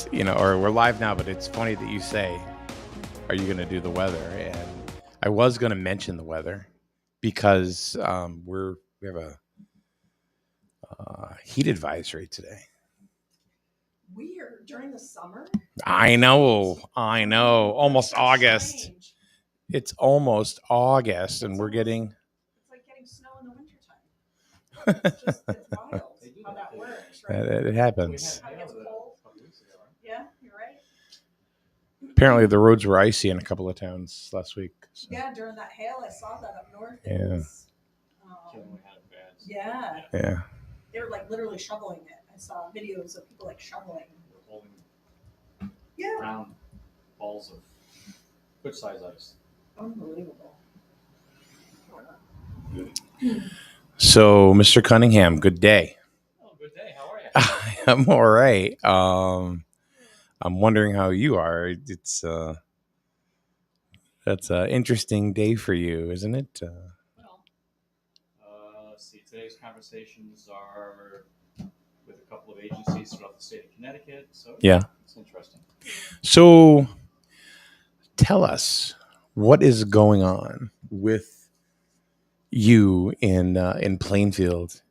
or we're live now, but it's funny that you say, are you going to do the weather? And I was going to mention the weather because we have a heat advisory today. Weird. During the summer? I know. Almost August. Strange. It's almost August, and we're getting... It's like getting snow in the wintertime. It's wild how that works, right? It happens. How it gets cold. Yeah, you're right. Apparently, the roads were icy in a couple of towns last week. So. Yeah, during that hail, I saw that up north. Yeah. Yeah. They were like literally shoveling it. I saw videos of people like shoveling. Holding Yeah. round balls of good size ice. Unbelievable. So, Mr. Cunningham, good day. Oh, good day. How are you? I'm all right. I'm wondering how you are. That's an interesting day for you, isn't it? Let's see. Today's conversations are with a couple of agencies throughout the state of Connecticut. So Yeah. It's interesting. So, tell us what is going on with you in Plainfield.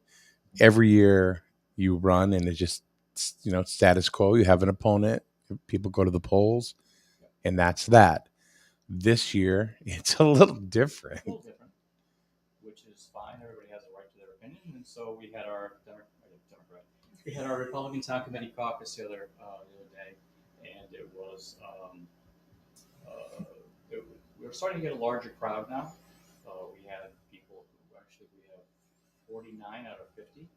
Every year you run, and it's just status quo. You have an opponent. People go to the polls, and that's that. This year, it's a little different. Which is fine. Everybody has a right to their opinion. And so we had our we had our Republican Town Committee caucus the other day, and it was we were starting to get a larger crowd now. We had people who we have 49 out of 50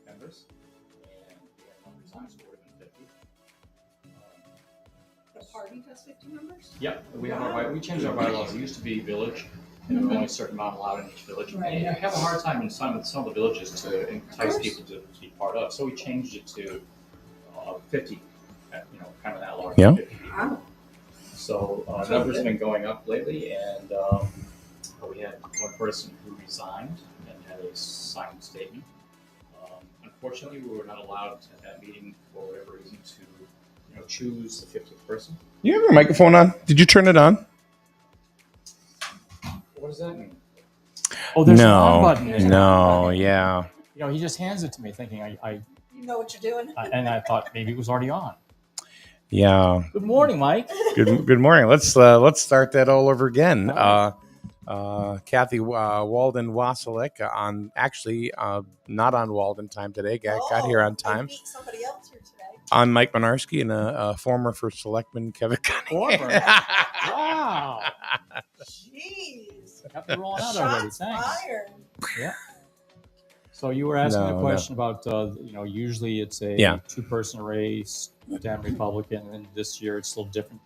members, and we had one resign, so it would have been 50. The party has 50 members? Yeah, we changed our bylaws. It used to be village, and there were only a certain amount allowed in each village. Right. And you have a hard time in some of the villages to entice people to be part of. So we changed it to 50, kind of that large. Yeah. 50 people. Wow. So numbers have been going up lately, and we had one person who resigned and had a signed statement. Unfortunately, we were not allowed at that meeting for whatever reason to choose the 50th person. You have your microphone on? Did you turn it on? What does that mean? Oh, there's an on button. Yeah. He just hands it to me, thinking I You know what you're doing? and I thought maybe it was already on. Yeah. Good morning, Mike. Good morning. Let's start that all over again. Kathy Walden Wasilek not on Walden time today. Got here on time. Beat somebody else here today. I'm Mike Minarski and a former first selectman, Kevin Cunningham. Former? Wow. Jeez. Got me rolling out already. Shots Thanks. fired. Yeah. So you were asking a question about, usually it's a two-person race, Dem Republican, and this year it's a little different.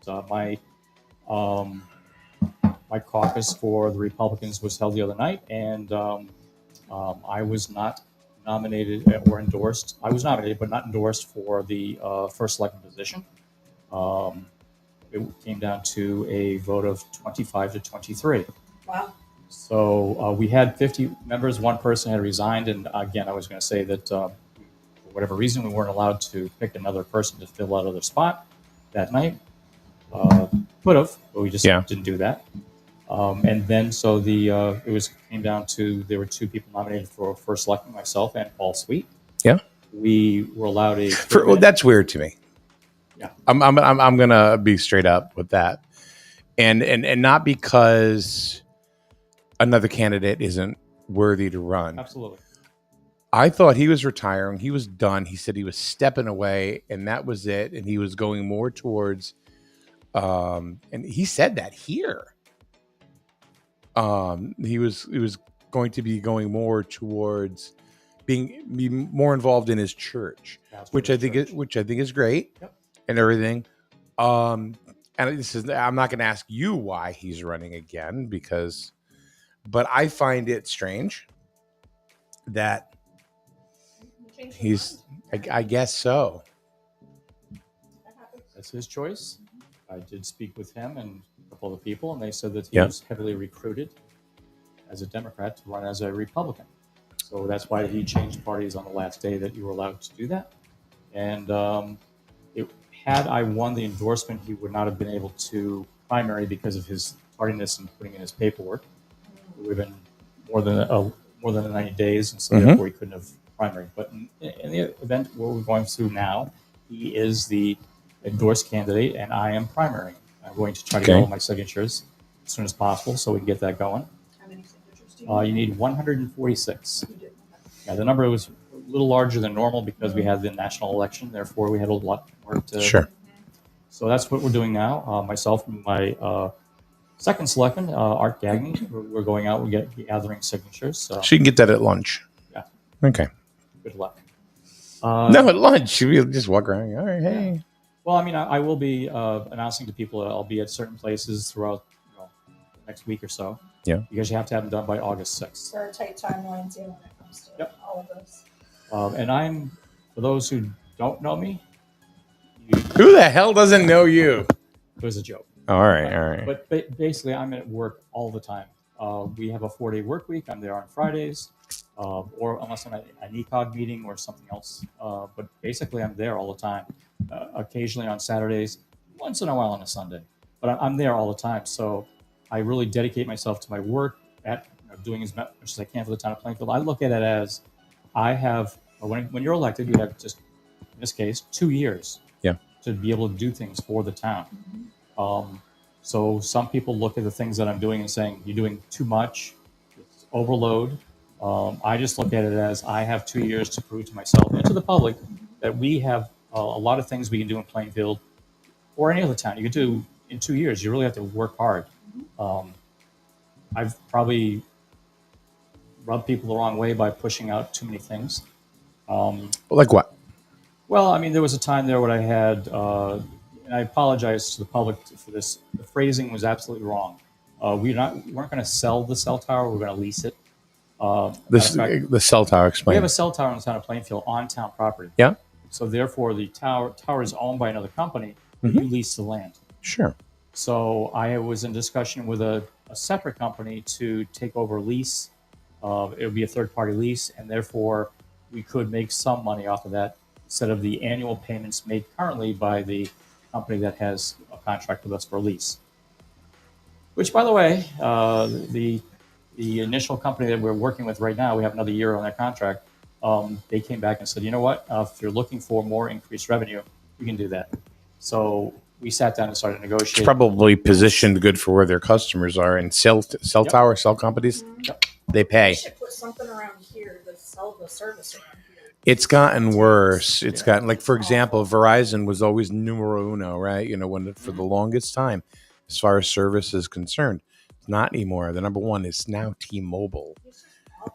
My caucus for the Republicans was held the other night, and I was not nominated or endorsed. I was nominated, but not endorsed for the first selectman position. It came down to a vote of 25 to 23. Wow. So we had 50 members. One person had resigned, and again, I was going to say that for whatever reason, we weren't allowed to pick another person to fill that other spot that night. Could have, but we just didn't do that. And then so it came down to there were two people nominated for first selectman, myself and Paul Sweet. Yeah, we were allowed that's weird to me. Yeah, I'm gonna be straight up with that, and not because another candidate isn't worthy to run. Absolutely. I thought he was retiring. He was done. He said he was stepping away, and that was it. And he was going more towards, and he said that here. He was going to be going more towards be more involved in his church, which I think is great, and everything. And I'm not going to ask you why he's running again but I find it strange that I guess so. That's his choice. I did speak with him and a couple of people, and they said that he was heavily recruited as a Democrat to run as a Republican. So that's why he changed parties on the last day that you were allowed to do that. And had I won the endorsement, he would not have been able to primary because of his tardiness in putting in his paperwork. It would have been more than 90 days, and so therefore he couldn't have primary. But in the event what we're going through now, he is the endorsed candidate, and I am primary. I'm going to try to get all my signatures as soon as possible so we can get that going. How many signatures do you need? You need 146. You do. Yeah, the number was a little larger than normal because we had the national election. Therefore, we had a lot more to. Sure. So that's what we're doing now. Myself and my second selectman, Art Gagnon, we're going out. We're gathering signatures. So you can get that at lunch. Yeah. Okay. Good luck. No, at lunch. You just walk around. All right, hey. Yeah. Well, I mean, I will be announcing to people that I'll be at certain places throughout the next week or so. Yeah. Because you have to have them done by August 6th. There are tight timelines here when it comes to all of this. And I'm, for those who don't know me, Who the hell doesn't know you? it was a joke. All right. But basically, I'm at work all the time. We have a 4-day work week. I'm there on Fridays, or unless I'm at an ECOG meeting or something else. But basically, I'm there all the time. Occasionally on Saturdays, once in a while on a Sunday. But I'm there all the time. So I really dedicate myself to my work, at doing as much as I can for the town of Plainfield. I look at it as I have, when you're elected, you have just, in this case, 2 years to be able to do things for the town. So some people look at the things that I'm doing and saying, you're doing too much, it's overload. I just look at it as I have 2 years to prove to myself and to the public that we have a lot of things we can do in Plainfield or any other town. You can do in 2 years. You really have to work hard. I've probably rubbed people the wrong way by pushing out too many things. Like what? Well, I mean, there was a time there when I had, and I apologize to the public for this. The phrasing was absolutely wrong. We weren't going to sell the cell tower. We're going to lease it. The cell tower. Explain. We have a cell tower in the town of Plainfield on town property. Yeah. So therefore, the tower is owned by another company. You lease the land. Sure. So I was in discussion with a separate company to take over a lease. It would be a third-party lease, and therefore we could make some money off of that instead of the annual payments made currently by the company that has a contract with us for a lease. Which, by the way, the initial company that we're working with right now, we have another year on that contract. They came back and said, you know what? If you're looking for more increased revenue, we can do that. So we sat down and started negotiating. It's probably positioned good for where their customers are and cell tower, cell companies. Yep. They pay. We should put something around here to sell the service around here. It's gotten worse. It's gotten, like, for example, Verizon was always numero uno, right? For the longest time, as far as service is concerned. It's not anymore. The number one is now T-Mobile.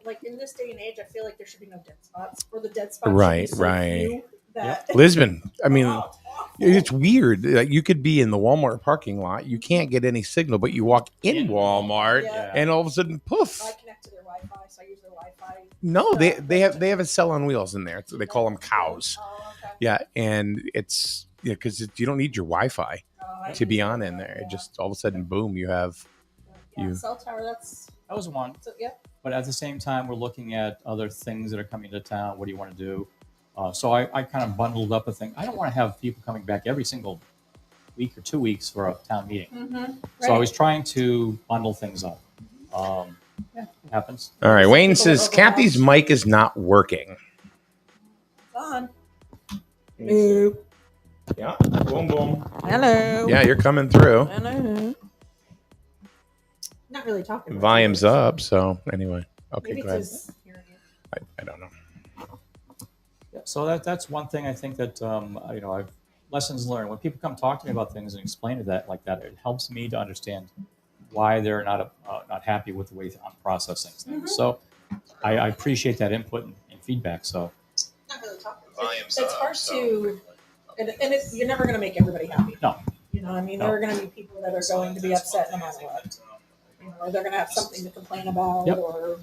Like, in this day and age, I feel like there should be no dead spots, or the dead spots Right, should be so right. few that Lisbon. I mean, Oh, it's awful. it's weird. Like, you could be in the Walmart parking lot. You can't get any signal, but you walk in Walmart, Yeah. and all of a sudden, poof. I connect to their Wi-Fi, so I use their Wi-Fi. No, they have a cell on wheels in there. They call them cows. Oh, okay. Yeah, and it's because you don't need your Wi-Fi I to be use on their in there. Wi-Fi, It just all of a sudden, boom, you have. yeah, cell tower. That was one. Yep. But at the same time, we're looking at other things that are coming to town. What do you want to do? So I kind of bundled up a thing. I don't want to have people coming back every single week or 2 weeks for a town meeting. Mm-hmm. So I was trying to bundle things up. Yeah, it happens. All right, Wayne People says overlap. Kathy's mic is not working. It's on. Yeah, boom, boom. Hello. Yeah, you're coming through. Hello. Not really talking. much Volume's either, so up. So anyway, okay, Maybe go ahead. it's his hearing aid. I don't know. Yeah, so that's one thing I think that I've lessons learned. When people come talk to me about things and explain it like that, it helps me to understand why they're not happy with the way I'm processing things. So I appreciate that input and feedback. So Not really talking. It's hard to, and you're never going to make everybody happy. No. You know, I mean, No. there are going to be people that are going to be upset no matter what. Or they're going to have something to complain about, Yep. or.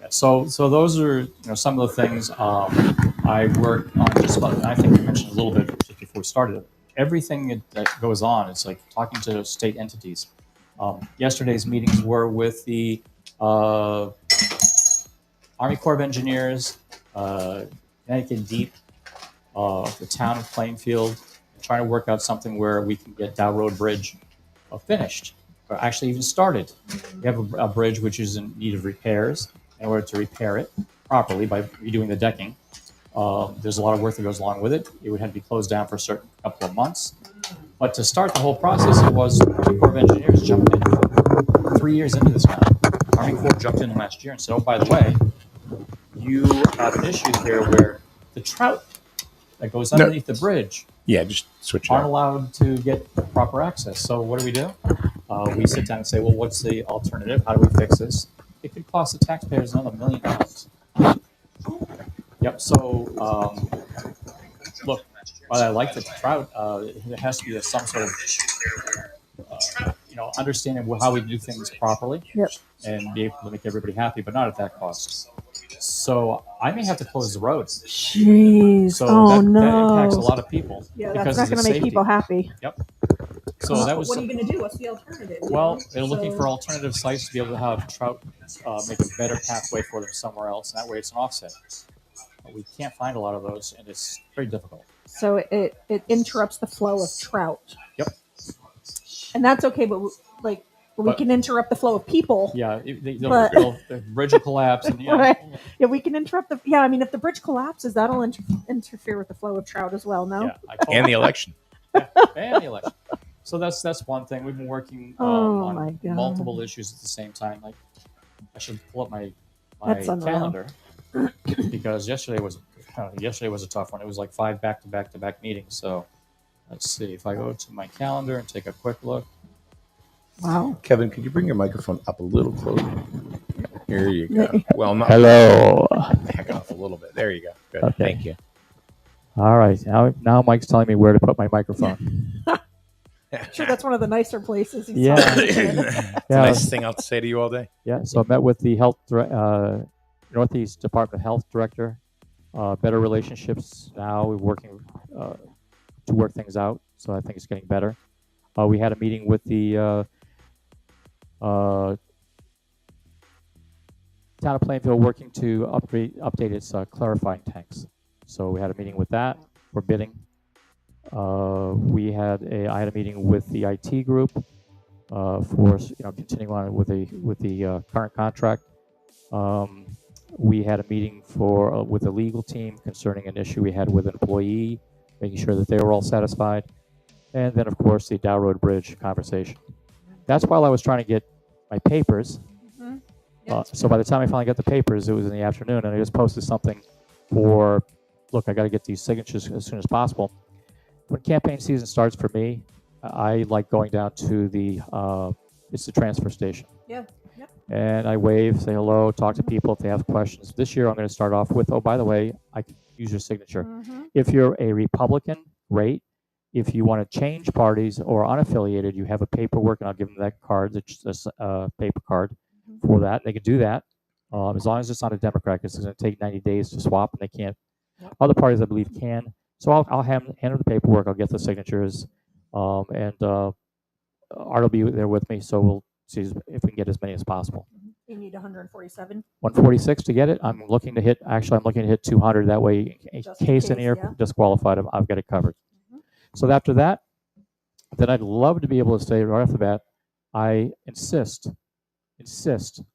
yeah, so those are some of the things I work on. Just about, I think I mentioned a little bit just before we started. Everything that goes on, it's like talking to state entities. Yesterday's meetings were with the Army Corps of Engineers, Connecticut Deep, the town of Plainfield, trying to work out something where we can get Dow Road Bridge finished, or actually even started. We have a bridge which is in need of repairs. In order to repair it properly by redoing the decking, there's a lot of work that goes along with it. It would have to be closed down for a certain couple of months. But to start the whole process, it was the Army Corps of Engineers jumped in 3 years into this now. Army Corps jumped in last year and said, oh, by the way, you have an issue here where the trout that goes underneath the bridge Yeah, just switch it aren't out. allowed to get proper access. So what do? We sit down and say, well, what's the alternative? How do we fix this? It could cost the taxpayers another $1 million. Yep. So look, while I like the trout, there has to be some sort of understanding how we do things properly, and be able to make everybody happy, but not at that cost. So I may have to close the road. Jeez. So Oh, that no. impacts a lot of people. Yeah, because that's not of going to the make people safety. happy. Yep. So that was. What are you going to do? What's the alternative? Well, they're looking for alternative sites to be able to have trout make a better pathway for them somewhere else. And that way it's an offset. We can't find a lot of those, and it's very difficult. So it interrupts the flow of trout. Yep. And that's okay, but we can interrupt the flow of people. Yeah, the bridge will collapse. And, Right. Yeah, we can interrupt the. Yeah, I mean, if the bridge collapses, that'll interfere with the flow of trout as well. No. Yeah, And the election. And the election. So that's one thing. We've been working on multiple issues at the same time. Like, I should pull up my calendar because yesterday was a tough one. It was like 5 back-to-back meetings. So let's see if I go to my calendar and take a quick look. Wow. Kevin, could you bring your microphone up a little closer? Here you go. Well, not Hello. back off a little bit. There you go. Good. Okay. Thank you. All right. Now Mike's telling me where to put my microphone. Sure, that's one of the nicer places. Yeah. It's the nicest thing I'll say to you all day. Yeah. So I met with the Northeast Department of Health Director. Better relationships now. We're working to work things out. So I think it's getting better. We had a meeting with the town of Plainfield working to update its clarifying tanks. So we had a meeting with that. We're bidding. I had a meeting with the IT group for continuing on with the current contract. We had a meeting with the legal team concerning an issue we had with an employee, making sure that they were all satisfied. And then, of course, the Dow Road Bridge conversation. That's while I was trying to get my papers. Mm-hmm. Yep. So by the time I finally got the papers, it was in the afternoon, and I just posted something look, I got to get these signatures as soon as possible. When campaign season starts for me, I like going down to it's the transfer station. Yeah. Yep. And I wave, say hello, talk to people if they have questions. This year, I'm going to start off with, oh, by the way, I can use your signature. Mm-hmm. If you're a Republican, great. If you want to change parties or unaffiliated, you have a paperwork, and I'll give them that card, it's a paper card for that. They can do that as long as it's not a Democrat, because it's going to take 90 days to swap, and they can't. Yep. Other parties, I believe, can. So I'll hand her the paperwork. I'll get the signatures, and Art will be there with me. So we'll see if we can get as many as possible. You need 147. 146 to get it. I'm looking to hit 200. That way, in case any are disqualified, I've got it covered. So after that, then I'd love to be able to say right off the bat, I insist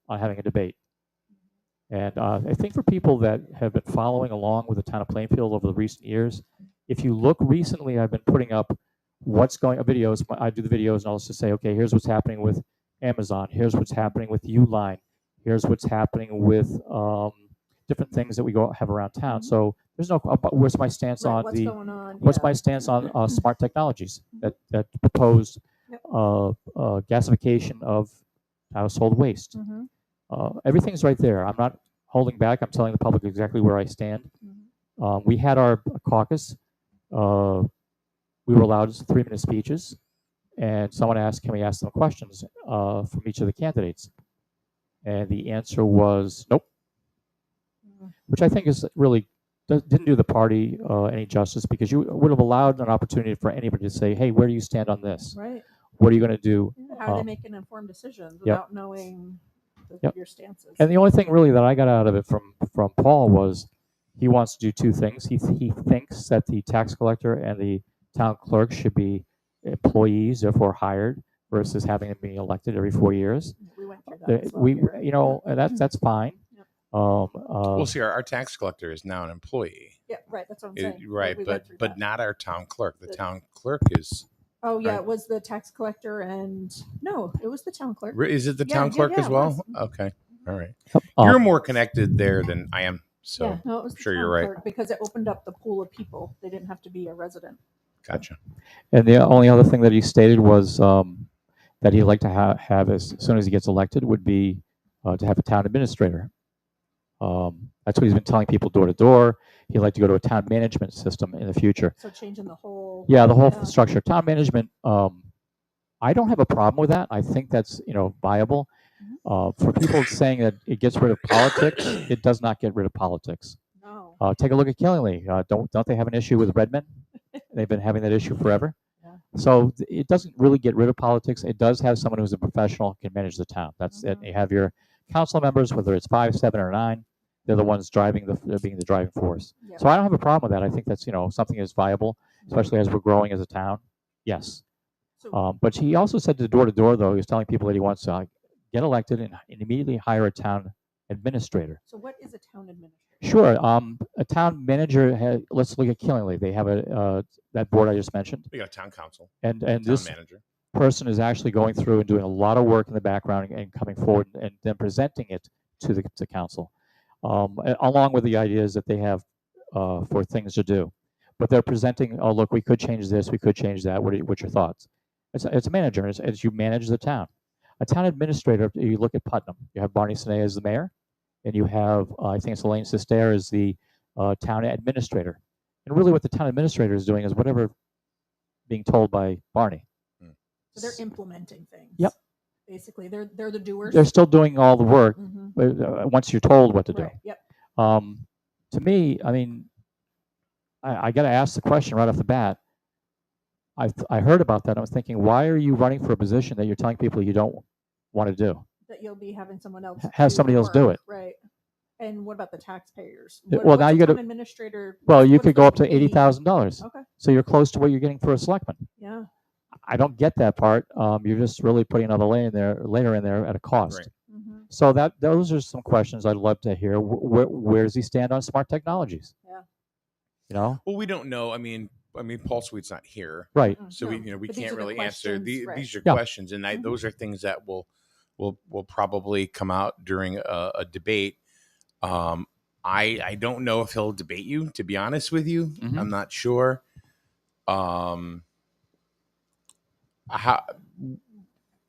on having a debate. And I think for people that have been following along with the town of Plainfield over the recent years, if you look recently, I've been putting up videos. I do the videos, and I'll just say, okay, here's what's happening with Amazon. Here's what's happening with Uline. Here's what's happening with different things that we have around town. So there's no. Where's my stance on what's going on? What's my stance on smart technologies that proposed gasification of household waste? Mm-hmm. Everything's right there. I'm not holding back. I'm telling the public exactly where I stand. Mm-hmm. We had our caucus. We were allowed 3-minute speeches, and someone asked, "Can we ask them questions from each of the candidates?" And the answer was nope, which I think is really didn't do the party any justice, because you would have allowed an opportunity for anybody to say, "Hey, where do you stand on this? Right. What are you going to do?" How are they making informed decisions without knowing your stances? And the only thing really that I got out of it from Paul was he wants to do two things. He thinks that the tax collector and the town clerk should be employees, therefore hired, versus having them be elected every 4 years. We went through that as well We, here. you know, that's fine. Yep. We'll see. Our tax collector is now an employee, Yeah, right. That's what I'm saying. right? We went But through but that. not our town clerk. The The- town clerk is. Oh yeah, right. it was the tax collector and no, it was the town clerk. Is it the Yeah, town yeah, clerk yeah, as it well? was. Okay, all right. Yep. You're more connected there than I am, so yeah, no, it was I'm the sure town you're right. clerk because it opened up the pool of people. They didn't have to be a resident. Gotcha. And the only other thing that he stated was that he'd like to have as soon as he gets elected would be to have a town administrator. That's what he's been telling people door to door. He'd like to go to a town management system in the future. So changing the whole. Yeah, the whole Yeah. structure. Town management, I don't have a problem with that. I think that's, you know, viable. For people saying that it gets rid of politics, it does not get rid of politics. No. Take a look at Killingly. Don't they have an issue with Redmond? They've been having that issue forever. Yeah. So it doesn't really get rid of politics. It does have someone who's a professional can manage the town. That's it. You have your council members, whether it's 5, 7, or 9. They're the ones being the driving force. Yep. So I don't have a problem with that. I think that's, you know, something that's viable, especially as we're growing as a town. Yes. So, But he also said to door, though, he was telling people that he wants to get elected and immediately hire a town administrator. so what is a town administrator? Sure. A town manager. Let's look at Killingly. They have that board I just mentioned, We got a town council, and town this manager. person is actually going through and doing a lot of work in the background and coming forward and then presenting it to the council, along with the ideas that they have for things to do. But they're presenting, oh look, we could change this, we could change that. What's your thoughts? It's a manager. As you manage the town. A town administrator. You look at Putnam. You have Barney Sinea as the mayor, and you have I think it's Elaine Sestair as the town administrator. And really, what the town administrator is doing is whatever being told by Barney. So they're implementing things. Yep. Basically, they're the doers. They're still doing all the work, Mhm. but once you're told what to do. Right. Yep. To me, I mean, I got to ask the question right off the bat. I heard about that. I was thinking, why are you running for a position that you're telling people you don't want to do? That you'll be having someone else Have do somebody the else do work, it. Right. And what about the taxpayers? Well, What's now a you gotta- town administrator. Well, you what's could go their up to pay? $80,000. Okay. So you're close to what you're getting for a selectman. Yeah. I don't get that part. You're just really putting another layer in there at a cost. Right. Mm-hmm. So those are some questions I'd love to hear. Where does he stand on smart technologies? Yeah. You know, Well, we don't know. I mean, Paul Sweet's not here, right? so we But these can't are the really answer. questions, right. These are Yeah. questions, and Mhm. those are things that will probably come out during a debate. I don't know if he'll debate you. To be honest with you, Mhm. I'm not sure.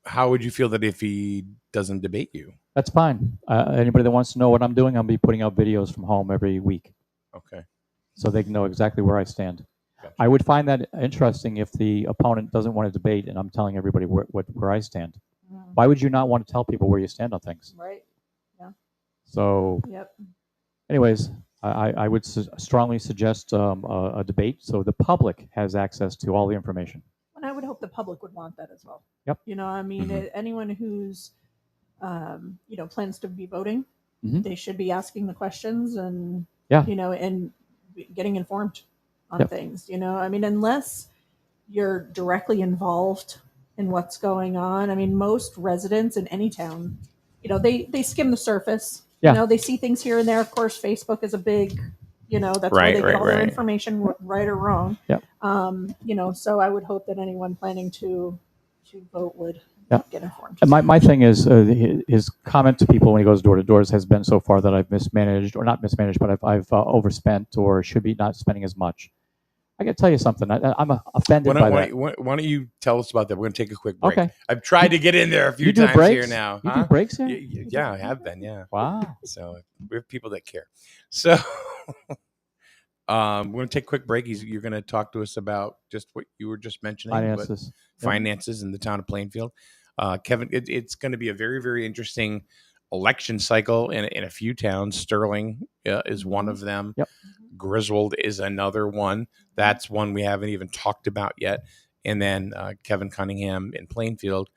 How would you feel that if he doesn't debate you? That's fine. Anybody that wants to know what I'm doing, I'll be putting out videos from home every week, Okay. so they can know exactly where I stand. Gotcha. I would find that interesting if the opponent doesn't want to debate, and I'm telling everybody where I stand. Mm. Why would you not want to tell people where you stand on things? Right. So, Yep. anyways, I would strongly suggest a debate so the public has access to all the information. And I would hope the public would want that as well. Yep. You know, I mean, Mhm. anyone who's, plans to be voting, Mhm. they should be asking the questions and, Yeah. and getting informed on Yep. things. You know, I mean, unless you're directly involved in what's going on. I mean, most residents in any town, they skim the surface. Yeah. They see things here and there. Of course, Facebook is a big, that's Right, where they right, get all their right. information, right or wrong. Yep. So I would hope that anyone planning to vote would Yep. get informed. And my thing is his comment to people when he goes door to doors has been so far that I've mismanaged, or not mismanaged, but I've overspent or should be not spending as much. I got to tell you something. I'm offended by that. Why don't you tell us about that? We're going to take a quick break. Okay. I've tried to get in there a few You do times breaks here now. You huh? do breaks here? Yeah, I have been. Yeah. Wow. So we have people that care. So we're going to take a quick break. You're going to talk to us about just what you were just mentioning. Finances. Finances in the town of Plainfield. Kevin, it's going to be a very, very interesting election cycle in a few towns. Sterling is one of them. Yep. Griswold is another one. That's one we haven't even talked about yet. And then Kevin Cunningham in Plainfield,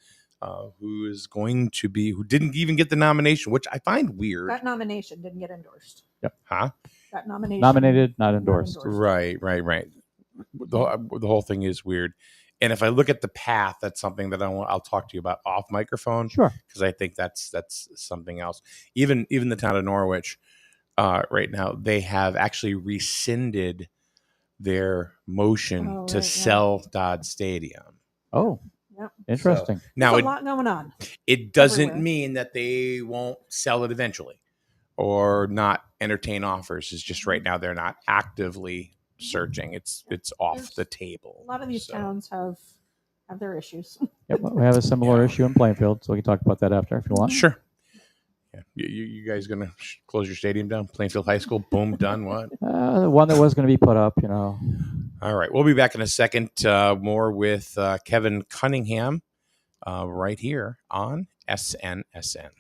who didn't even get the nomination, which I find weird. That nomination didn't get endorsed. Huh? That nomination. Nominated, not endorsed. Right. the whole thing is weird. And if I look at the path, that's something that I'll talk to you about off microphone. Sure. Because I think that's something else. Even the town of Norwich, right now, they have actually rescinded their motion to sell Dodd Stadium. Oh, Yep. interesting. So, now There's a lot going on. it doesn't everywhere. mean that they won't sell it eventually or not entertain offers. It's just right now they're not actively searching. It's off the table. A lot of these towns have their issues. Yep, we have a similar issue in Plainfield, so we can talk about that after if you want. Sure. Yeah. You guys gonna close your stadium down? Plainfield High School, boom, done. What? The one that was going to be put up, you know. All right, we'll be back in a second. More with Kevin Cunningham, right here on SNSN.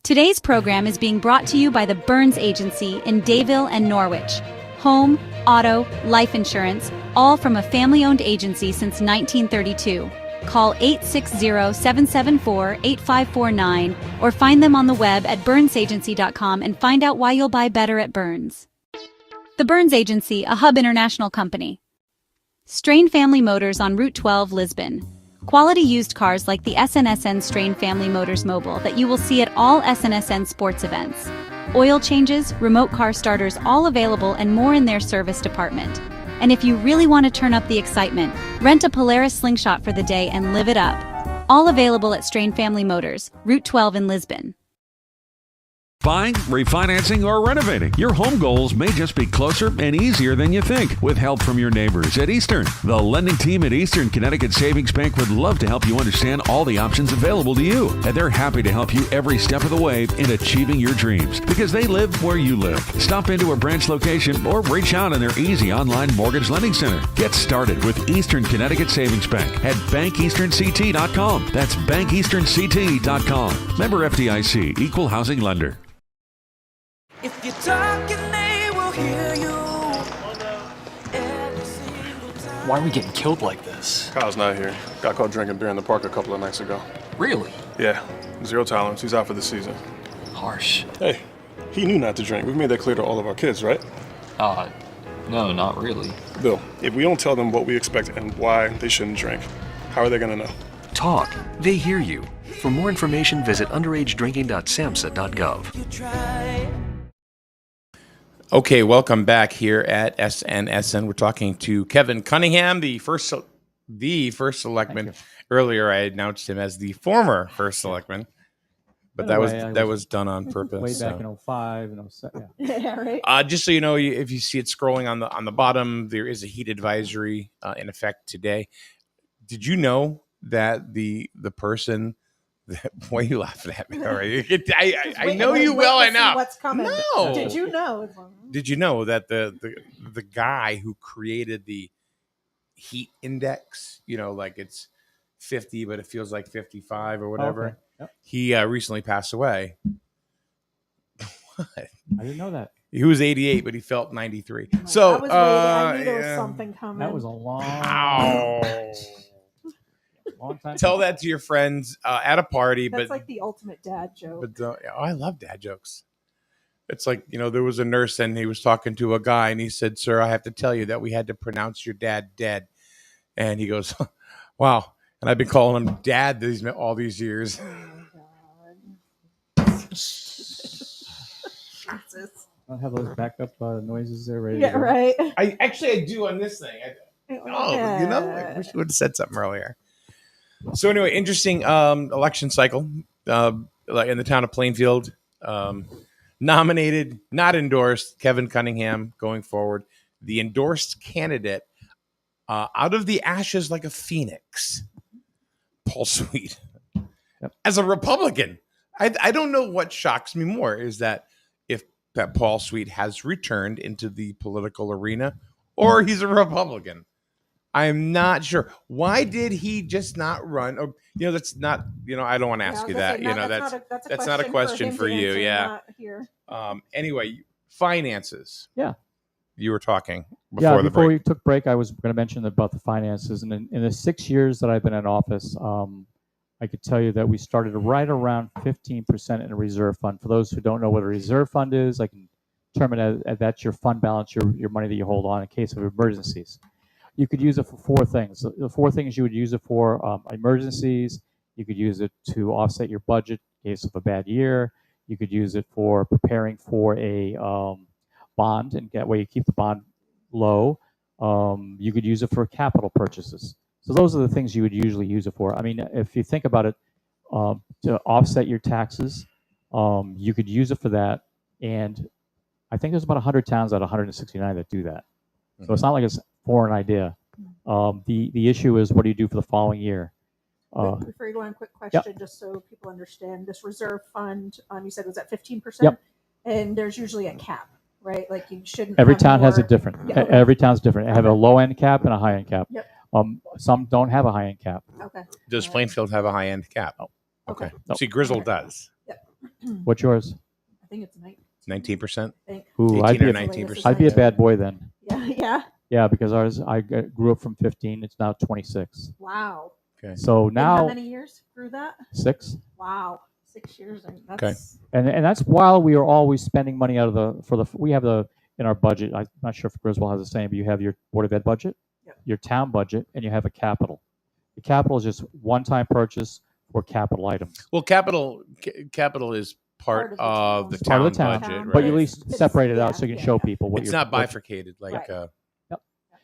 Today's program is being brought to you by the Burns Agency in Dayville and Norwich. Home, auto, life insurance, all from a family-owned agency since 1932. Call 860-774-8549 or find them on the web at burnsagency.com and find out why you'll buy better at Burns. The Burns Agency, a Hub International company. Strain Family Motors on Route 12, Lisbon. Quality used cars like the SNSN Strain Family Motors Mobile that you will see at all SNSN sports events. Oil changes, remote car starters, all available and more in their service department. And if you really want to turn up the excitement, rent a Polaris Slingshot for the day and live it up. All available at Strain Family Motors, Route 12 in Lisbon. Buying, refinancing, or renovating. Your home goals may just be closer and easier than you think with help from your neighbors at Eastern. The lending team at Eastern Connecticut Savings Bank would love to help you understand all the options available to you. And they're happy to help you every step of the way in achieving your dreams because they live where you live. Stop into a branch location or reach out in their easy online mortgage lending center. Get started with Eastern Connecticut Savings Bank at bankeasternct.com. That's bankeasternct.com. Member FDIC, Equal Housing Lender. If you're talking, they will hear you. Why are we getting killed like this? Kyle's not here. Got caught drinking beer in the park a couple of nights ago. Really? Yeah, 0 tolerance. He's out for the season. Harsh. Hey, he knew not to drink. We've made that clear to all of our kids, right? No, not really. Bill, if we don't tell them what we expect and why they shouldn't drink, how are they gonna know? Talk. They hear you. For more information, visit underagedrinking.samhsa.gov. Okay, welcome back here at SNSN. We're talking to Kevin Cunningham, the first selectman. Earlier, I announced him as the former first selectman, but that was done on purpose. Way back in 05 and 07. Yeah, right. Just so you know, if you see it scrolling on the bottom, there is a heat advisory in effect today. Did you know that the person? Why are you laughing at me? All right. I know you well enough. What's coming? No. Did you know? Did you know that the guy who created the heat index, like it's 50, but it feels like 55 or whatever, Okay. Yep. he recently passed away. What? I didn't know that. He was 88, but he felt 93. I was waiting. I knew there was something coming. That was a long time. Tell that to your friends at a party. That's but like the ultimate dad joke. But I love dad jokes. It's like, there was a nurse and he was talking to a guy and he said, "Sir, I have to tell you that we had to pronounce your dad dead." And he goes, "Wow." And I've been calling him dad all these years. I'll have those backup noises there ready. Yeah, to go. right. I do on this thing. I wish you would have said something earlier. So anyway, interesting election cycle in the town of Plainfield. Nominated, not endorsed, Kevin Cunningham going forward. The endorsed candidate, out of the ashes like a phoenix, Paul Sweet. Yep. As a Republican, I don't know what shocks me more is that Paul Sweet has returned into the political arena or he's a Republican. I'm not sure. Why did he just not run? Or, that's not, I don't want to ask you that. That's not a question for you. Yeah. Anyway, finances. Yeah. You were talking before the break. We took break, I was going to mention about the finances. And in the 6 years that I've been in office, I could tell you that we started right around 15% in a reserve fund. For those who don't know what a reserve fund is, I can determine as that's your fund balance, your money that you hold on in case of emergencies. You could use it for four things. The four things you would use it for: emergencies. You could use it to offset your budget in case of a bad year. You could use it for preparing for a bond, and that way you keep the bond low. You could use it for capital purchases. So those are the things you would usually use it for. I mean, if you think about it, to offset your taxes, you could use it for that. And I think there's about 100 towns out of 169 that do that. So it's not like it's a foreign idea. The issue is, what do you do for the following year? Before you go on, quick question, just so people understand. This reserve fund, you said was at 15%? Yep. And there's usually a cap, right? Like you shouldn't Every have town has a more- different. Yeah, okay. Every town's different. They have a low end cap and a high end cap. Yep. Some don't have a high end cap. Okay. Does Plainfield have a high end cap? No. Okay. No. See, Grizzle does. Yep. What's yours? I think it's 19%. Ooh, 18 or 19%. I'd be a bad boy then. Yeah. Yeah, because I grew up from 15. It's now 26. Wow. Okay. So And now how many years grew that? 6. Wow. 6 years. That's, Okay. And that's while we are always spending money out of we have in our budget. I'm not sure if Griswold has the same, but you have your Board of Ed budget, your town budget, and you have a capital. The capital is just one-time purchase for capital items. Well, capital is part of the Part town of the town, budget, right? but you at least separate it out so you can show people what it's you're. not bifurcated like. Right. Yep.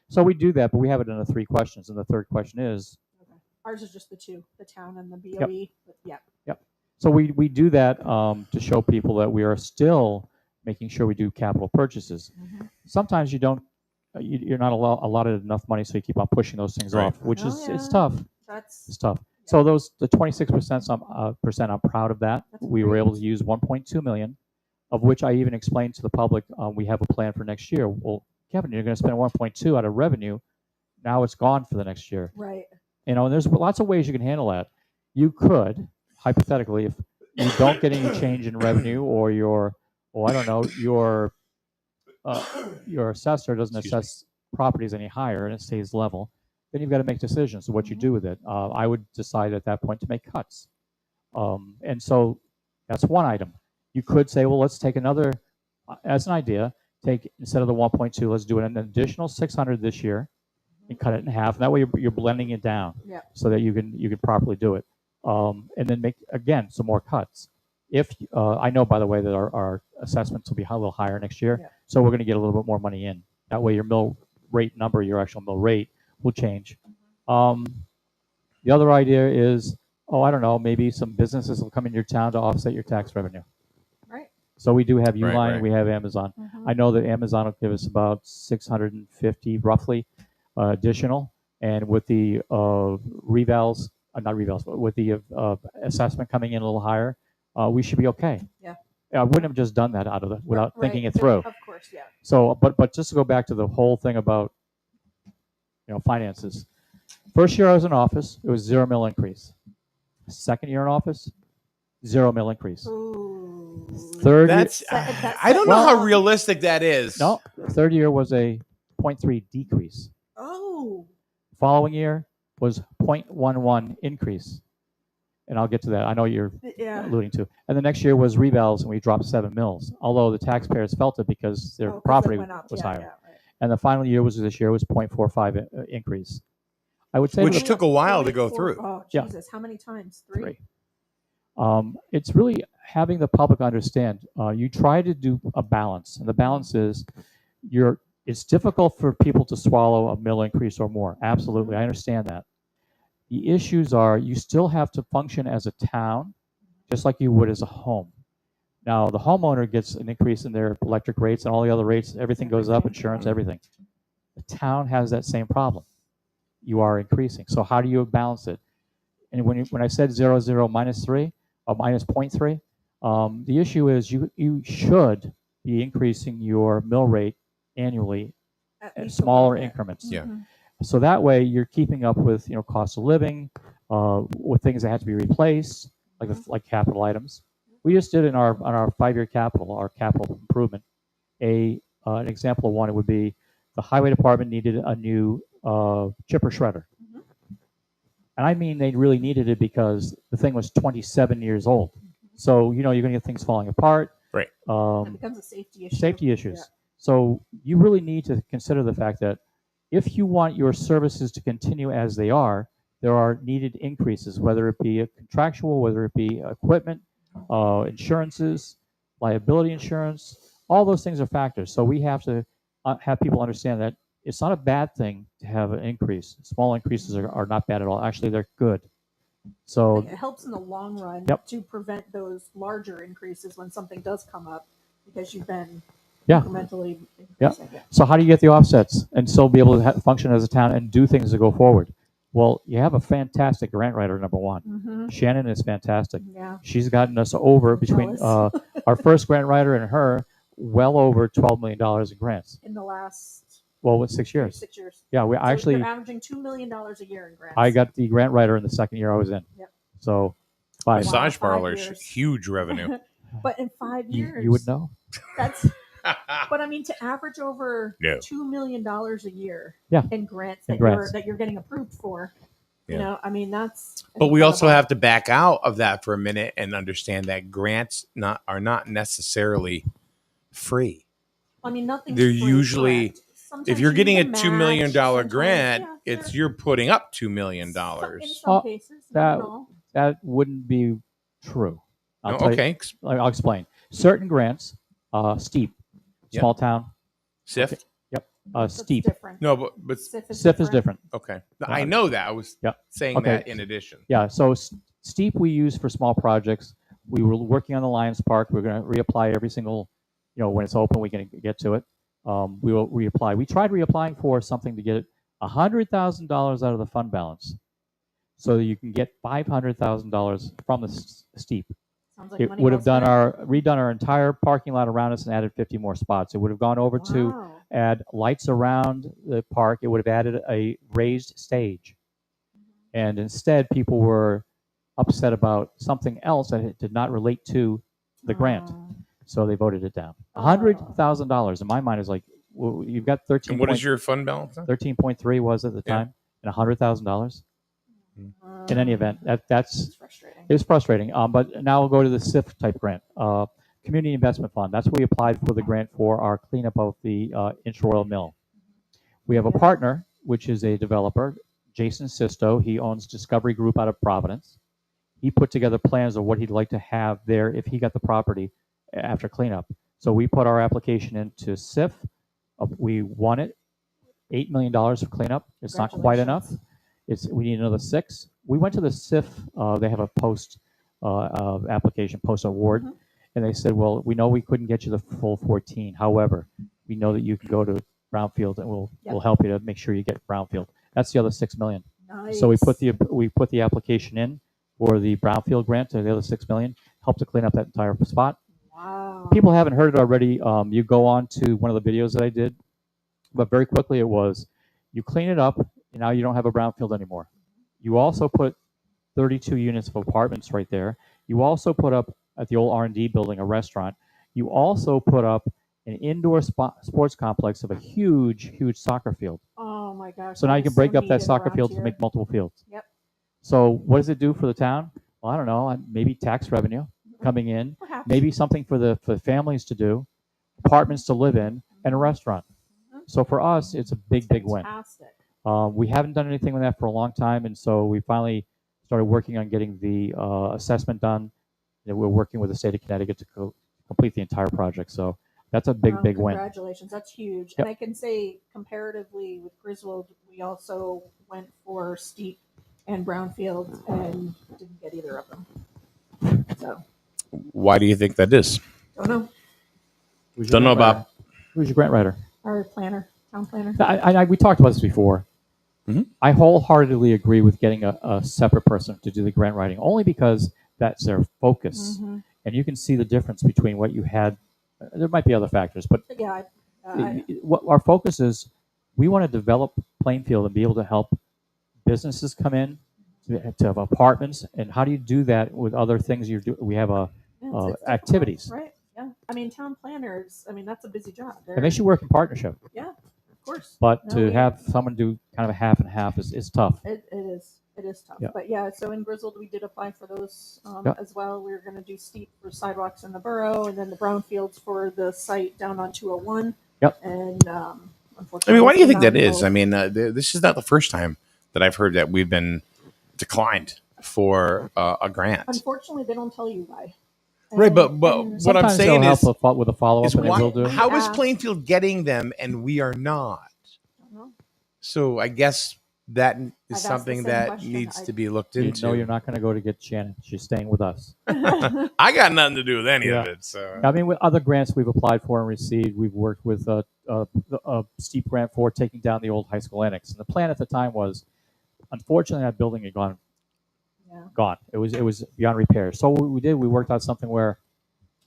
So we do that, but we have it in the 3 questions, and the third question is. Ours is just the two, the town and the BOE. Yep. So we do that to show people that we are still making sure we do capital purchases. Sometimes you don't, you're not allotted enough money, so you keep on pushing those things off, which is it's tough. It's tough. So the 26%, I'm proud of that. We were able to use 1.2 million, of which I even explained to the public we have a plan for next year. Well, Kevin, you're going to spend 1.2 out of revenue. Now it's gone for the next year. Right. You know, and there's lots of ways you can handle that. You could, hypothetically, if you don't get any change in revenue, or your assessor doesn't assess properties any higher and it stays level, then you've got to make decisions of what you do with it. I would decide at that point to make cuts. And so that's one item. You could say, well, let's take another, as an idea, instead of the 1.2, let's do an additional 600 this year. And cut it in half. And that way you're blending it down, so that you can properly do it, and then make again some more cuts. If I know, by the way, that our assessments will be a little higher next year, so we're going to get a little bit more money in. That way your mill rate number, your actual mill rate, will change. The other idea is, I don't know, maybe some businesses will come in your town to offset your tax revenue. Right. So we do have Uline, right. we have Amazon. I know that Amazon will give us about 650 roughly. Additional, and with the revals, not revals, but with the assessment coming in a little higher, we should be okay. Yeah. I wouldn't have just done that without thinking it through. Of course, yeah. So, but just to go back to the whole thing about finances. First year I was in office, it was 0 mil increase. Second year in office, 0 mil increase. Ooh. Third year, I don't know how realistic that is. No, third year was a 0.3 decrease. Oh. Following year was 0.11 increase. And I'll get to that. I know you're alluding to. And the next year was revals, and we dropped 7 mils. Although the taxpayers felt it because their property was higher. Right. And the final year this year was 0.45 increase. I would say which took a while to go through. Oh, Jesus. How many times? 3? It's really having the public understand. You try to do a balance, and the balance is it's difficult for people to swallow a mill increase or more. Absolutely, I understand that. The issues are you still have to function as a town, just like you would as a home. Now, the homeowner gets an increase in their electric rates and all the other rates. Everything goes up, insurance, everything. The town has that same problem. You are increasing. So how do you balance it? And when I said 0, 0, minus 3, or minus 0.3, the issue is you should be increasing your mill rate annually in smaller increments. Yeah. So that way you're keeping up with cost of living, with things that have to be replaced, like capital items. We just did on our 5-year capital, our capital improvement, an example of one. It would be the highway department needed a new chipper shredder. And I mean they really needed it because the thing was 27 years old. So you're going to get things falling apart. Right. It becomes a safety issue. Safety issues. Yeah. So you really need to consider the fact that if you want your services to continue as they are, there are needed increases, whether it be a contractual, whether it be equipment, insurances, liability insurance. All those things are factors. So we have to have people understand that it's not a bad thing to have an increase. Small increases are not bad at all. Actually, they're good. So It helps in the long run Yep. to prevent those larger increases when something does come up, because you've been Yeah. incrementally Yeah. increasing it. So how do you get the offsets and still be able to function as a town and do things to go forward? Well, you have a fantastic grant writer, number one. Mm-hmm. Shannon is fantastic. Yeah. She's gotten us over I'm between jealous. our first grant writer and her, well over $12 million in grants. In the last Well, with 6 years. 6 years. Yeah, we So actually, they're averaging $2 million a year in grants. I got the grant writer in the second year I was in. Yep. So 5 Massage 5 parlors, years. huge revenue. But in 5 years, You would know. That's. But I mean, to average over No. $2 million a year Yeah. in grants In that grants. you're getting approved for, Yeah. you know, I mean that's. But we also incredible. have to back out of that for a minute and understand that grants are not necessarily free. I mean, nothing's They're free, usually, correct. Sometimes if you're you getting need a a $2 million match, sometimes- grant, yeah, it's you're putting up $2 million. In No, some cases, not at all. That wouldn't be true. I'll tell you- okay. I'll explain. Certain grants, steep, Yep. small town, SIF? Okay. Yep. That's Steep. different. No, but SIF is different. okay. I know that. I was Yeah. saying Okay. that in addition. Yeah. So steep we use for small projects. We were working on the Lions Park. We're going to reapply every single, when it's open, we can get to it. We will reapply. We tried reapplying for something to get $100,000 out of the fund balance, so that you can get $500,000 from the steep. Sounds like It money would well have done spent. redone our entire parking lot around us and added 50 more spots. It would have gone over to Wow. add lights around the park. It would have added a raised stage. And instead, people were upset about something else that it did not relate to the grant. Oh. So they voted it down. Oh. $100,000 in my mind is like, well, you've got 13. And what is your fund balance? Now? 13.3 was at the Yeah. time, and $100,000. In any event, that's It's frustrating. it was frustrating. But now we'll go to the SIF type grant, Community Investment Fund. That's what we applied for the grant for our cleanup of the Inch Royal Mill. We have a partner, which is a developer, Jason Sisto. He owns Discovery Group out of Providence. He put together plans of what he'd like to have there if he got the property after cleanup. So we put our application into SIF. We won it, $8 million for cleanup. It's not quite enough. We need another 6. We went to the SIF. They have a post application, post award, and they said, "Well, we know we couldn't get you the full 14. However, we know that you can go to Brownfield, and we'll help you to make sure you get Brownfield." That's the other $6 million. Nice. So we put the application in for the Brownfield grant to the other $6 million, help to clean up that entire spot. Wow. People haven't heard it already. You go on to one of the videos that I did, but very quickly it was, you clean it up, and now you don't have a brownfield anymore. You also put 32 units of apartments right there. You also put up at the old R&D building a restaurant. You also put up an indoor sports complex of a huge soccer field. Oh my gosh. So now you can break up that needed soccer around field to here. make multiple fields. Yep. So what does it do for the town? Well, I don't know. Maybe tax revenue coming in. Perhaps. Maybe something for the families to do, apartments to live in, and a restaurant. So for us, it's a big win. Fantastic. We haven't done anything with that for a long time, and so we finally started working on getting the assessment done. And we're working with the state of Connecticut to complete the entire project. So that's a big win. Congratulations. That's huge. Yep. And I can say comparatively with Griswold, we also went for Steep and Brownfield and didn't get either of them. So Why do you think that is? don't know. Don't know about. Who's your grant writer? Our planner, town planner. We talked about this before. Mhm. I wholeheartedly agree with getting a separate person to do the grant writing, only because that's their focus. And you can see the difference between what you had. There might be other factors, but Yeah. what our focus is, we want to develop Plainfield and be able to help businesses come in to have apartments. And how do you do that with other things you do? We have It's activities, right. Yeah. I mean, town planners, I mean, that's a busy job. and they should work in partnership. Yeah. Of course. But No, to we- have someone do kind of a half and half is tough. It is. It is tough. Yeah. But yeah, so in Grizzled, we did apply for those Yeah. as well. We were going to do steep for sidewalks in the borough, and then the brownfields for the site down on 201. Yep. And I unfortunately, mean, why do you it's think that not is? both. I mean, this is not the first time that I've heard that we've been declined for a grant. Unfortunately, they don't tell you why. Right, but what I'm Sometimes saying they'll is, help with a follow-up, is and they why, will do. how is asked. Plainfield getting them and we are not? I don't know. So I guess that is asked the something same that question. needs to be looked into. No, you're not going to go to get Shannon. She's staying with us. I got nothing to do with any of Yeah. it. So I mean, with other grants we've applied for and received, we've worked with a steep grant for taking down the old high school annex. And the plan at the time was, unfortunately, that building had gone. It was beyond repair. So what we did, we worked out something where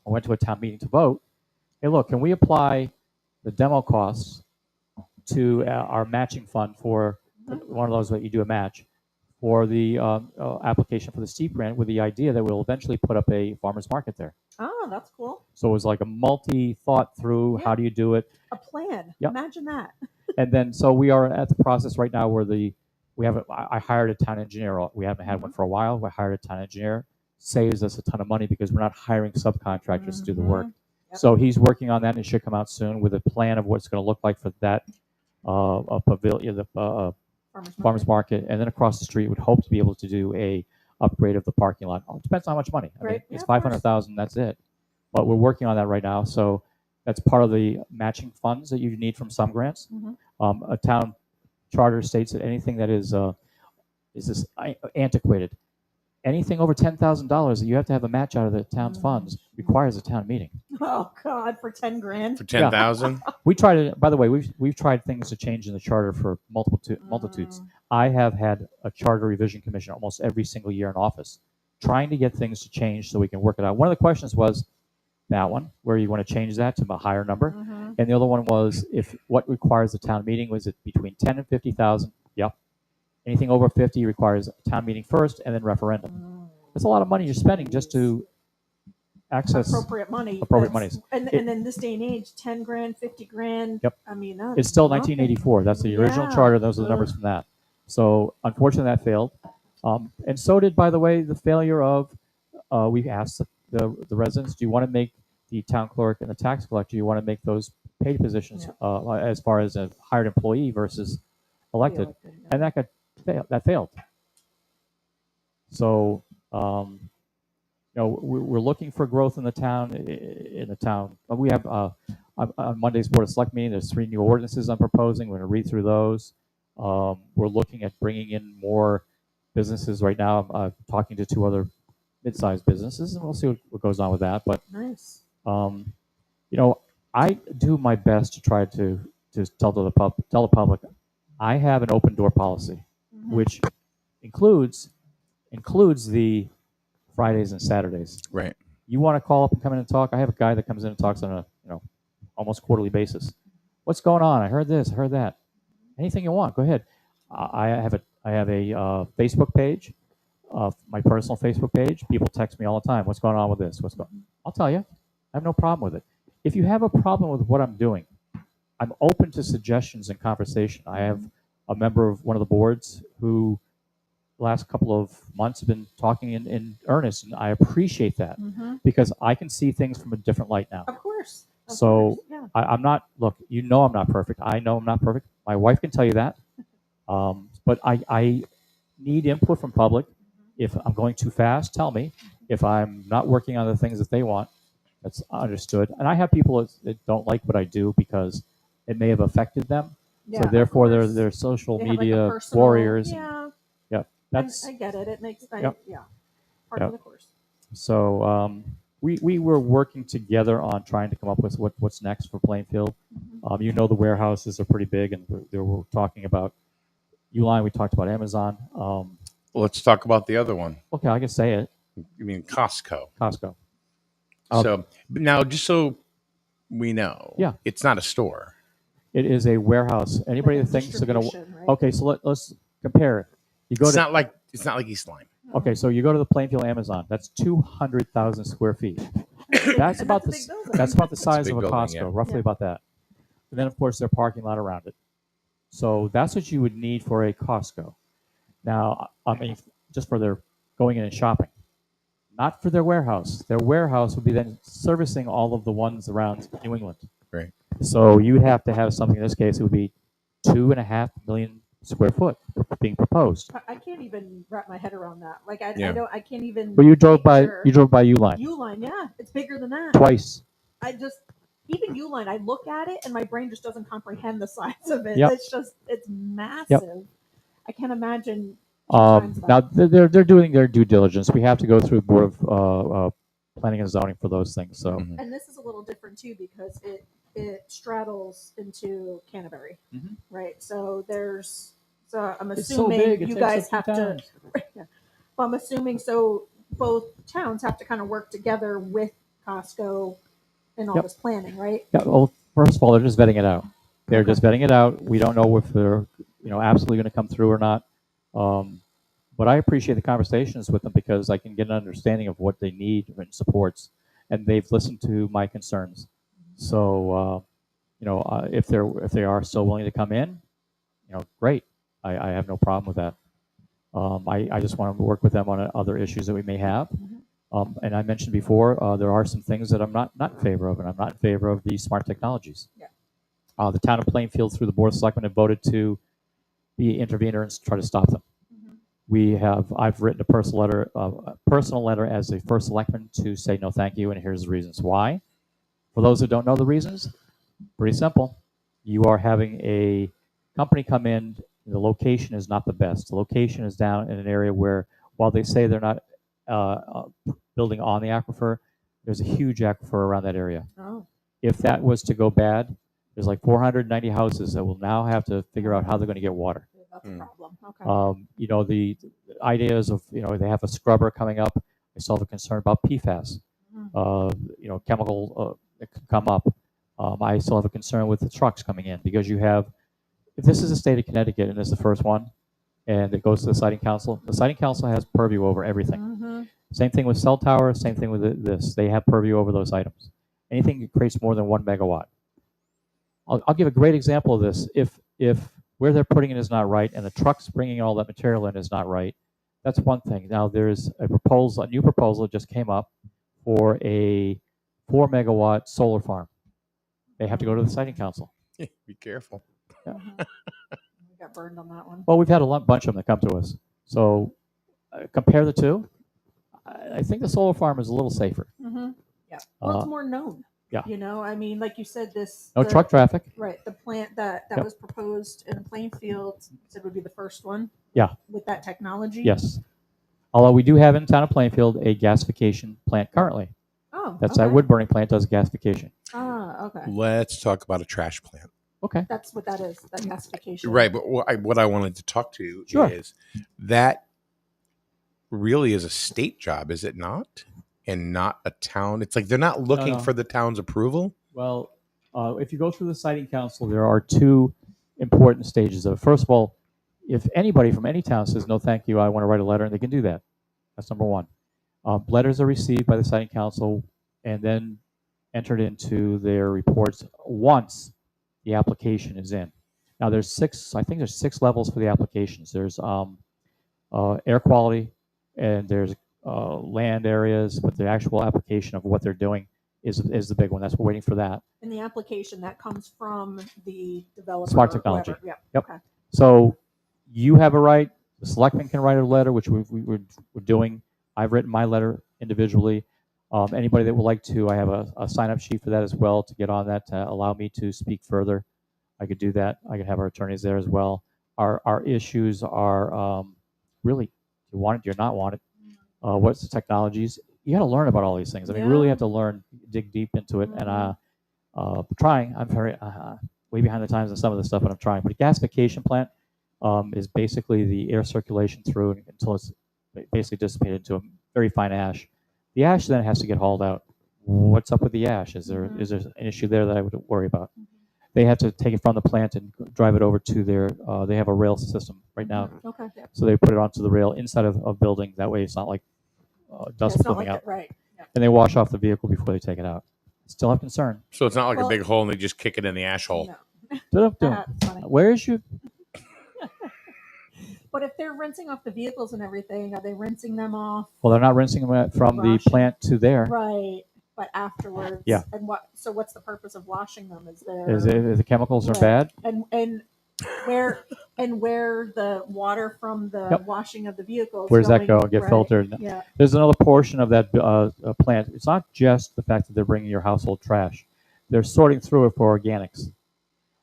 I went to a town meeting to vote. Hey, look, can we apply the demo costs to our matching fund for one of those that you do a match for the application for the steep grant, with the idea that we'll eventually put up a farmer's market there. Oh, that's cool. So it was like a multi-thought through, how do you do it? A plan. Yep. Imagine that. And then, so we are at the process right now where I hired a town engineer. We haven't had one for a while. We hired a town engineer. Saves us a ton of money because we're not hiring subcontractors to do the work. Yep. So he's working on that, and it should come out soon with a plan of what it's going to look like for that a pavilion, the farmers market, and then across the street, would hope to be able to do a upgrade of the parking lot. It depends on how much money. I mean, Right. it's Yeah, of course. $500,000. That's it. But we're working on that right now. So that's part of the matching funds that you need from some grants. A town charter states that anything that is this antiquated, anything over $10,000 that you have to have a match out of the town's funds requires a town meeting. Oh God, for 10 grand. for 10,000, We tried it. By the way, we've tried things to change in the charter for multitudes. I have had a charter revision commission almost every single year in office, trying to get things to change so we can work it out. One of the questions was that one, where you want to change that to a higher number, and the other one was if what requires a town meeting, was it between 10 and 50,000? Yep. Anything over 50 requires a town meeting first and then referendum. That's a lot of money you're spending just to access appropriate money. monies. And in this day and age, 10 grand, 50 grand. Yep. I mean, It's still nothing. 1984. That's the original Yeah. charter. Those are the numbers from that. So unfortunately, that failed. And so did, by the way, the failure of, we asked the residents, do you want to make the town clerk and the tax collector, you want to make those paid positions as far as a hired employee versus elected? And that failed. So, we're looking for growth in the town. We have on Monday's Board of Select meeting, there's 3 new ordinances I'm proposing. We're going to read through those. We're looking at bringing in more businesses right now. I'm talking to 2 other mid-sized businesses, and we'll see what goes on with that. But Nice. I do my best to try to tell the public, I have an open door policy, which includes the Fridays and Saturdays. right? You want to call up and come in and talk? I have a guy that comes in and talks on a almost quarterly basis. What's going on? I heard this. I heard that. Anything you want, go ahead. I have a Facebook page, my personal Facebook page. People text me all the time. What's going on with this? I'll tell you. I have no problem with it. If you have a problem with what I'm doing, I'm open to suggestions and conversation. I have a member of one of the boards who last couple of months have been talking in earnest, and I appreciate that because I can see things from a different light now. Of course. Of So course, yeah. I'm not, look, I'm not perfect. I know I'm not perfect. My wife can tell you that. But I need input from public. If I'm going too fast, tell me. If I'm not working on the things that they want, that's understood. And I have people that don't like what I do because it may have affected them. Yeah, So of therefore, course. they're social They have, like, a media personal- warriors. Yeah. That's I get it. It makes part Yep. of the course. so. We were working together on trying to come up with what's next for Plainfield. The warehouses are pretty big, and we're talking about Uline. We talked about Amazon. Let's talk about the other one. Okay, I can say it. You mean Costco? Costco. So now, just so we know, Yeah. it's not a store. It is a warehouse. Anybody Like that thinks they're going to distribution, right? okay, so let's compare it. You go It's to not like East Line. okay, so you go to the Plainfield Amazon. That's 200,000 square feet. That's about a the big building. that's about the size big of a building, Costco, yeah. roughly Yeah. about that. And then of course their parking lot around it. So that's what you would need for a Costco. Now, I mean, just for their going in and shopping, not for their warehouse. Their warehouse would be then servicing all of the ones around New England. Right. So you would have to have something. In this case, it would be 2.5 million square foot being proposed. I can't even wrap my head around that. Like Yeah. I can't even. But you drove by picture- Uline Uline, yeah, it's bigger than that. twice. I just even Uline, I look at it and my brain just doesn't comprehend the size of it. Yep. It's massive. I can't imagine. Now they're doing their due diligence. We have to go through Board of Planning and Zoning for those things. So And this is a little different too because it straddles into Canterbury, Mhm. right? So I'm It's so assuming big, it you takes guys up have two to. towns. Yeah. Well, I'm assuming so both towns have to kind of work together with Costco and all Yep. this planning, right? Yeah, well, first of all, they're just vetting it out. They're Okay. just vetting it out. We don't know if they're, absolutely going to come through or not. But I appreciate the conversations with them because I can get an understanding of what they need and supports, and they've listened to my concerns. So, if they are still willing to come in, great. I have no problem with that. I just want to work with them on other issues that we may have. And I mentioned before, there are some things that I'm not in favor of, and I'm not in favor of the smart technologies. Yeah. The town of Plainfield, through the Board of Selectmen, have voted to be intervener and try to stop them. I've written a personal letter as a first selectman to say no thank you, and here's the reasons why. For those who don't know the reasons, pretty simple. You are having a company come in, the location is not the best. The location is down in an area where, while they say they're not building on the aquifer, there's a huge aquifer around that area. Oh. If that was to go bad, there's like 490 houses that will now have to figure out how they're going to get water. That's a problem. Okay. The ideas of, they have a scrubber coming up. I still have a concern about PFAS. Chemical that could come up. I still have a concern with the trucks coming in because if this is the state of Connecticut and it's the first one and it goes to the siting council has purview over everything. Same thing with cell towers, same thing with this. They have purview over those items. Anything that creates more than 1 megawatt. I'll give a great example of this. If where they're putting it is not right and the trucks bringing all that material in is not right, that's one thing. Now there's a new proposal just came up for a 4 megawatt solar farm. They have to go to the siting council. Be careful. Yeah. We got burned on that one. Well, we've had a bunch of them that come to us. So compare the two. I think the solar farm is a little safer. Yeah. Well, it's more known. Yeah. I mean, like you said, truck traffic. Right. The plant that was proposed in Plainfield said would be the first one. Yeah. With that technology. Yes. Although we do have in town of Plainfield a gasification plant currently. Oh. That's that wood burning plant does gasification. Ah, okay. Let's talk about a trash plant. Okay. That's what that is. That gasification. Right, but what I wanted to talk to you Sure. is that really is a state job, is it not? And not a town. It's like they're not looking for the town's approval. Well, if you go through the siting council, there are two important stages of it. First of all, if anybody from any town says no, thank you, I want to write a letter, and they can do that. That's number one. Letters are received by the siting council and then entered into their reports once the application is in. Now there's six levels for the applications. There's air quality, and there's land areas, but the actual application of what they're doing is the big one. That's we're waiting for that. And the application that comes from the developer. Smart technology. Yep. Okay. So you have a right. The selectman can write a letter, which we're doing. I've written my letter individually. Anybody that would like to, I have a sign-up sheet for that as well to get on that to allow me to speak further. I could do that. I could have our attorneys there as well. Our issues are really, you want it, you're not want it. What's the technologies? You got to learn about all these things. I mean, you really have to learn, dig deep into it. And I'm trying. I'm very way behind the times on some of the stuff, but I'm trying. But a gasification plant is basically the air circulation through until it's basically dissipated into a very fine ash. The ash then has to get hauled out. What's up with the ash? Is there an issue there that I would worry about? They have to take it from the plant and drive it over to their. They have a rail system right now. Okay. So they put it onto the rail inside of a building. That way, it's not like dust coming out. Right. Yep. And they wash off the vehicle before they take it out. Still have concern. So it's not like a big hole and they just kick it in the ash hole. No. That's funny. Where is you? But if they're rinsing off the vehicles and everything, are they rinsing them off? Well, they're not rinsing them from the Washing. plant to there. Right. But afterwards, Yeah. And so what's the purpose of washing them? Is there Is the chemicals are bad? And where the water from the Yep. washing of the vehicles? Where does that going- go? Get right. filtered? Yeah. There's another portion of that plant. It's not just the fact that they're bringing your household trash. They're sorting through it for organics.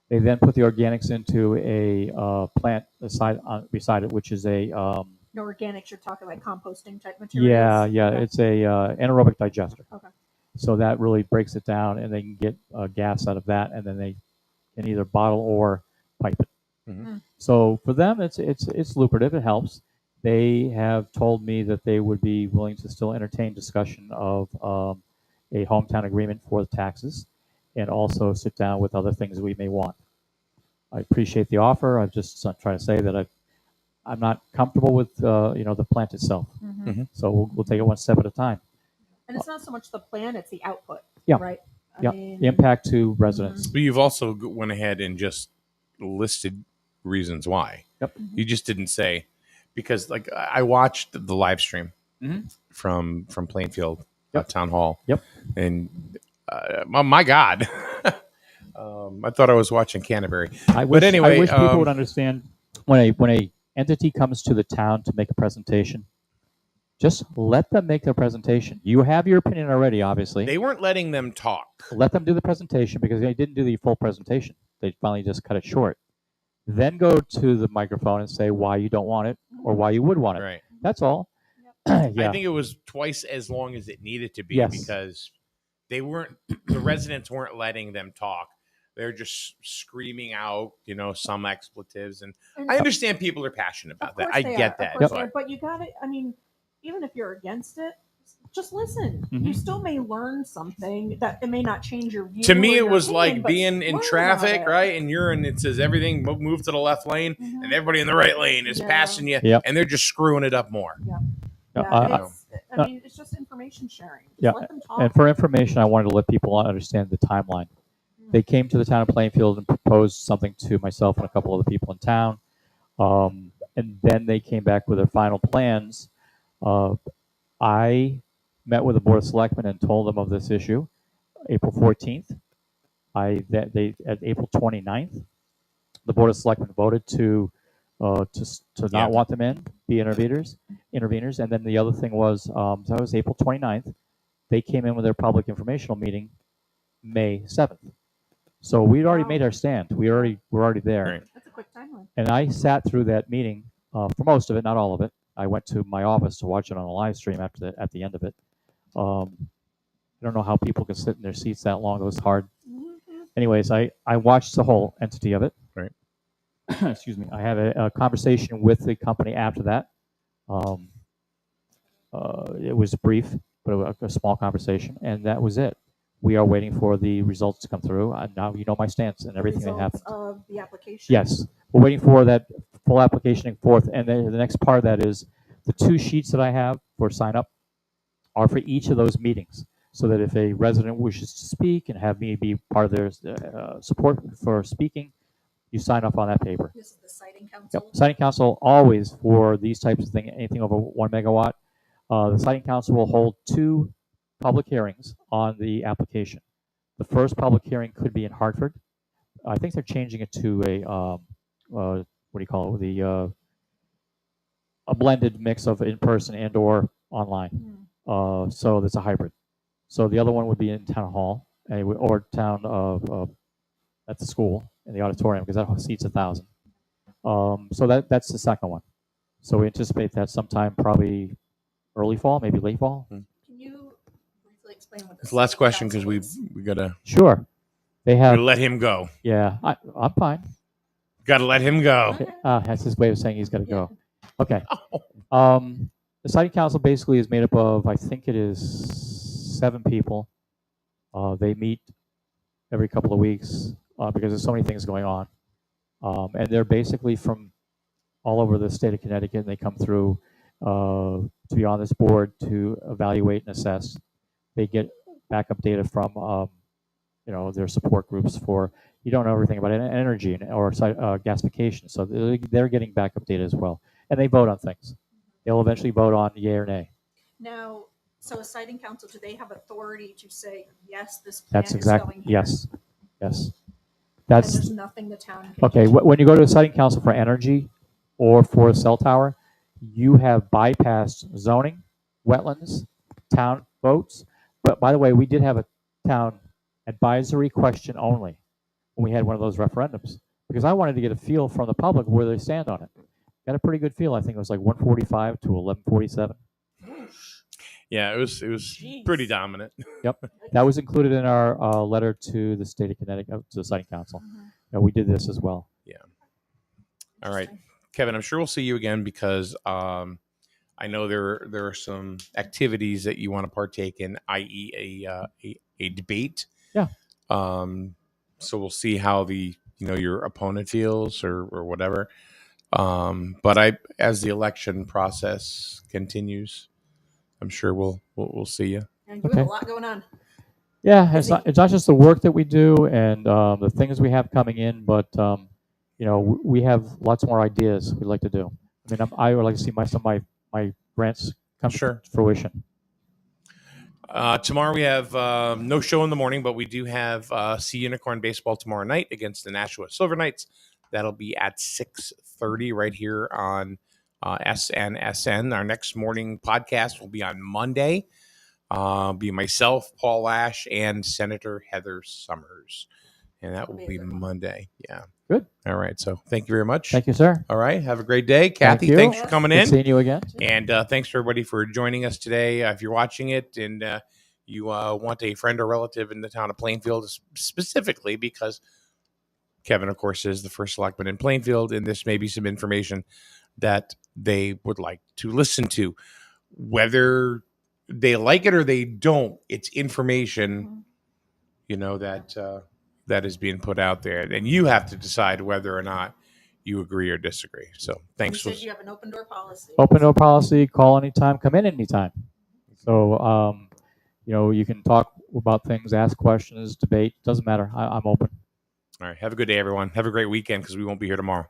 They then put the organics into a plant beside it, which is a No organics. You're talking like composting type materials. yeah. Okay. It's a anaerobic digester. Okay. So that really breaks it down, and they can get gas out of that, and then they can either bottle or pipe it. Mm-hmm. So for them, it's lucrative. It helps. They have told me that they would be willing to still entertain discussion of a hometown agreement for the taxes, and also sit down with other things we may want. I appreciate the offer. I'm just trying to say that I'm not comfortable with the plant itself. Mm-hmm. So we'll take it one step at a time. And it's not so much the plan; it's the output. Yeah. Right. I Yeah. mean, The impact to residents. But you've also went ahead and just listed reasons why. Yep. You just didn't say, because like I watched the live stream Mhm. from Plainfield Yep. Town Hall. Yep. And my God, I thought I was watching Canterbury. I wish anyway, people would understand when a entity comes to the town to make a presentation, just let them make their presentation. You have your opinion already, obviously. They weren't letting them talk. Let them do the presentation, because they didn't do the full presentation. They finally just cut it short. Then go to the microphone and say why you don't want it or why you would want it. Right. That's all. I Yeah. think it was twice as long as it needed to be, Yes. because the residents weren't letting them talk. They're just screaming out, some expletives. And I understand people are passionate about that. I get that. But you got it. I mean, even if you're against it, just listen. Mhm. You still may learn something that it may not change your view. To me, or it your was opinion, like but being in learn traffic, about it. right? And it says everything move to the left lane, Mhm. and everybody in the right lane is Yeah. passing you, Yep. and they're just screwing it up more. Yeah. Yeah, Yeah, I mean, it's just information sharing. Just Yeah, let them talk. and for information, I wanted to let people understand the timeline. They came to the town of Plainfield and proposed something to myself and a couple other people in town, and then they came back with their final plans. I met with the Board of Selectmen and told them of this issue. April 14th. At April 29th, the Board of Selectmen voted to not want them in, be interveners, and then the other thing was that was April 29th. They came in with their public informational meeting May 7th. So we'd already made our stand. We're already there. Right. That's a quick timeline. And I sat through that meeting for most of it, not all of it. I went to my office to watch it on a live stream at the end of it. I don't know how people can sit in their seats that long. It was hard. Mm-hmm. Anyways, I watched the whole entity of it. Right. Excuse me. I had a conversation with the company after that. It was brief, but a small conversation, and that was it. We are waiting for the results to come through. And now you know my stance and everything that happened. Of the application. Yes, we're waiting for that full application and forth. And then the next part of that is the 2 sheets that I have for sign up are for each of those meetings, so that if a resident wishes to speak and have me be part of their support for speaking, you sign up on that paper. This is the siting council. Yep. Siting council always for these types of things, anything over 1 megawatt. The siting council will hold 2 public hearings on the application. The first public hearing could be in Hartford. I think they're changing it to what do you call it? A blended mix of in-person and/or online. So that's a hybrid. So the other one would be in town hall, or at the school in the auditorium, because that seats 1,000. So that's the second one. So we anticipate that sometime probably early fall, maybe late fall. Can you briefly explain what It's the last question, because we gotta Sure. They have. let him go. Yeah, I'm fine. Gotta let him go. That's his way of saying he's got to go. Okay. The siting council basically is made up of, I think it is 7 people. They meet every couple of weeks because there's so many things going on. And they're basically from all over the state of Connecticut, and they come through to be on this board to evaluate and assess. They get backup data from their support groups for, you don't know everything about energy or gasification. So they're getting backup data as well. And they vote on things. They'll eventually vote on yay or nay. Now, so a siting council, do they have authority to say, yes, this plan That's is exactly, going here? yes. And That's, there's nothing the town can okay, do? when you go to a siting council for energy or for a cell tower, you have bypassed zoning, wetlands, town votes. But by the way, we did have a town advisory question only when we had one of those referendums, because I wanted to get a feel from the public where they stand on it. Got a pretty good feel. I think it was like 145 to 1147. Yeah, it was Jeez. pretty dominant. Yep, that was included in our letter to the state of Connecticut, to the siting council. We did this as well. Yeah. All right, Kevin, I'm sure we'll see you again because I know there are some activities that you want to partake in, i.e., a debate. Yeah. So we'll see how your opponent feels or whatever. But as the election process continues, I'm sure we'll see you. And you Okay. have a lot going on. Yeah, it's not just the work that we do and the things we have coming in, but we have lots more ideas we'd like to do. I mean, I would like to see some of my grants come Sure. to fruition. Tomorrow we have no show in the morning, but we do have Sea Unicorn baseball tomorrow night against the Nashua Silver Knights. That'll be at 6:30 right here on SNSN. Our next morning podcast will be on Monday. Be myself, Paul Ash, and Senator Heather Summers. And that will be Monday. Yeah. Good. All right. So thank you very much. Thank you, sir. All right. Have a great day. Kathy, you. thanks for coming Good in. seeing you again. And thanks for everybody for joining us today. If you're watching it and you want a friend or relative in the town of Plainfield, specifically because Kevin, of course, is the first selectman in Plainfield, and this may be some information that they would like to listen to. Whether they like it or they don't, it's information, that is being put out there. And you have to decide whether or not you agree or disagree. So thanks. You said you have an open door policy. Open door policy, call anytime, come in anytime. So, you can talk about things, ask questions, debate, doesn't matter. I'm open. All right. Have a good day, everyone. Have a great weekend because we won't be here tomorrow.